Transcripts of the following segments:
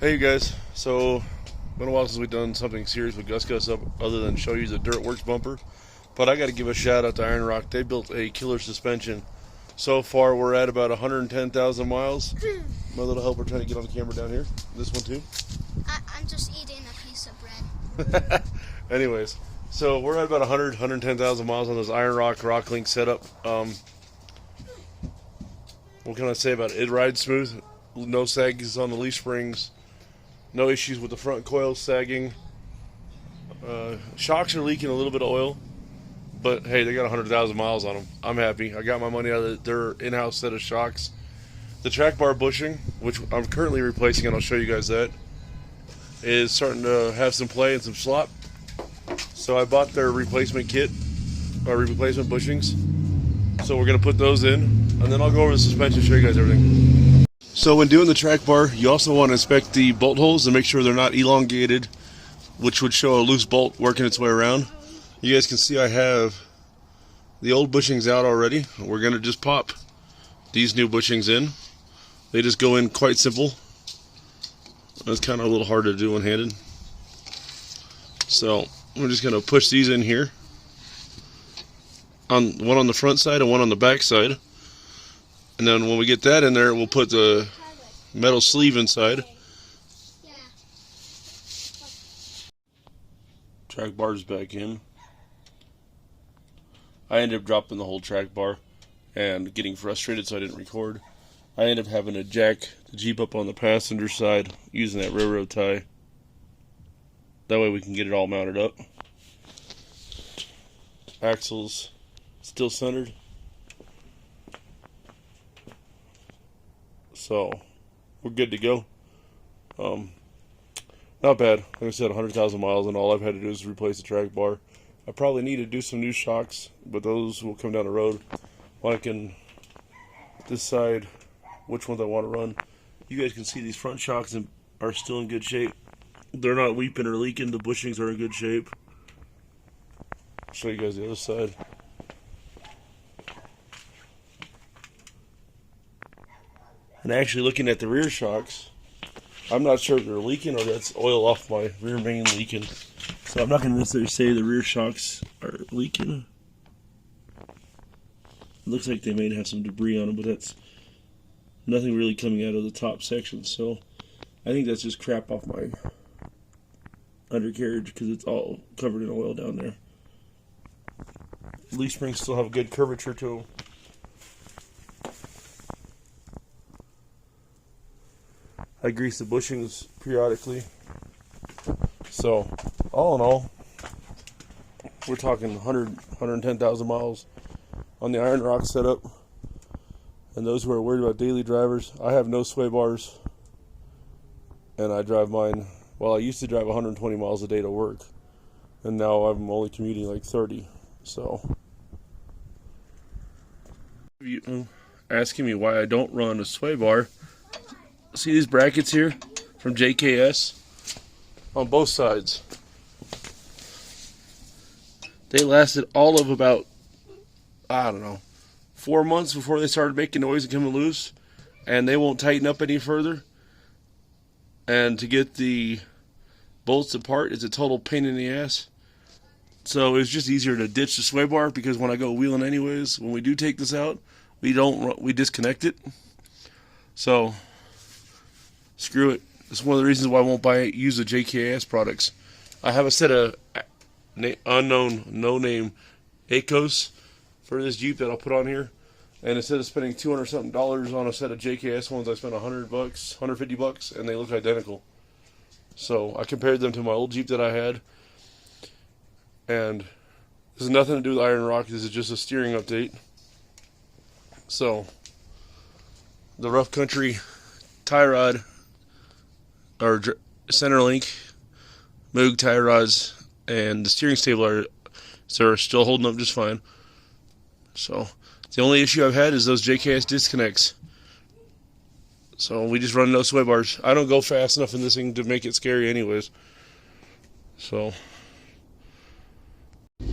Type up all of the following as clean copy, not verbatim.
Hey you guys, so been a while since we've done something serious with Gus Gus up other than show you the Dirt Works bumper. But I got to give a shout out to IronRock. They built a killer suspension. So far we're at about 110,000 miles. My little helper trying to get on the camera down here. This one too. I'm just eating a piece of bread. Anyways, so we're at about 110,000 miles on this IronRock Rock Link setup. What can I say about it? It rides smooth. No sags on the leaf springs. No issues with the front coil sagging. Shocks are leaking a little bit of oil, but hey, they got 100,000 miles on them. I'm happy. I got my money out of their in-house set of shocks. The track bar bushing, which I'm currently replacing, and I'll show you guys that, is starting to have some play and some slop. So I bought their replacement kit, or replacement bushings. So we're going to put those in, and then I'll go over the suspension and show you guys everything. So when doing the track bar, you also want to inspect the bolt holes and make sure they're not elongated, which would show a loose bolt working its way around. You guys can see I have the old bushings out already. We're going to just pop these new bushings in. They just go in quite simple. That's kind of a little hard to do one-handed. So we're just going to push these in here. One on the front side and one on the back side. And then when we get that in there, we'll put the metal sleeve inside. Track bar's back in. I ended up dropping the whole track bar and getting frustrated, so I didn't record. I ended up having to jack the Jeep up on the passenger side using that railroad tie. That way we can get it all mounted up. Axles still centered. So we're good to go. Not bad. Like I said, 100,000 miles, and all I've had to do is replace the track bar. I probably need to do some new shocks, but those will come down the road when I can decide which ones I want to run. You guys can see these front shocks are still in good shape. They're not weeping or leaking. The bushings are in good shape. I'll show you guys the other side. And actually looking at the rear shocks, I'm not sure if they're leaking or that's oil off my rear main leaking. So I'm not going to necessarily say the rear shocks are leaking. It looks like they may have some debris on them, but that's nothing really coming out of the top section. So I think that's just crap off my undercarriage because it's all covered in oil down there. Leaf springs still have a good curvature to them. I grease the bushings periodically. So, all in all, we're talking 110,000 miles on the IronRock setup. And those who are worried about daily drivers, I have no sway bars. And I drive mine, well, I used to drive 120 miles a day to work. And now I'm only commuting like 30. So, if you asking me why I don't run a sway bar, see these brackets here from JKS on both sides. They lasted all of about, I don't know, 4 months before they started making noise and coming loose, and they won't tighten up any further. And to get the bolts apart is a total pain in the ass. So it's just easier to ditch the sway bar, because when I go wheeling anyways, when we do take this out, we disconnect it. So screw it. It's one of the reasons why I won't use the JKS products. I have a set of unknown, no-name ACOs for this Jeep that I'll put on here. And instead of spending $200-something on a set of JKS ones, I spent $100, $150, and they look identical. So I compared them to my old Jeep that I had. And this has nothing to do with IronRock. This is just a steering update. So the Rough Country tie rod, or center link, Moog tie rods, and the steering stable are still holding up just fine. So the only issue I've had is those JKS disconnects. So we just run no sway bars. I don't go fast enough in this thing to make it scary anyways. So,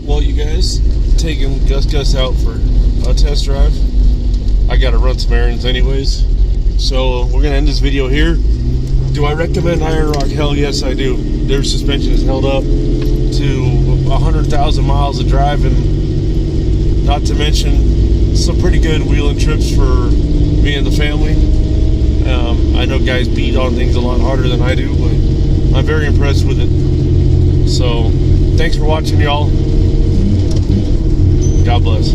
well, you guys, taking Gus Gus out for a test drive. I gotta run some errands anyways. So we're gonna end this video here. Do I recommend IronRock? Hell yes, I do. Their suspension is held up to 100,000 miles of driving, not to mention some pretty good wheeling trips for me and the family. I know guys beat on things a lot harder than I do, but I'm very impressed with it. So, thanks for watching, y'all. God bless.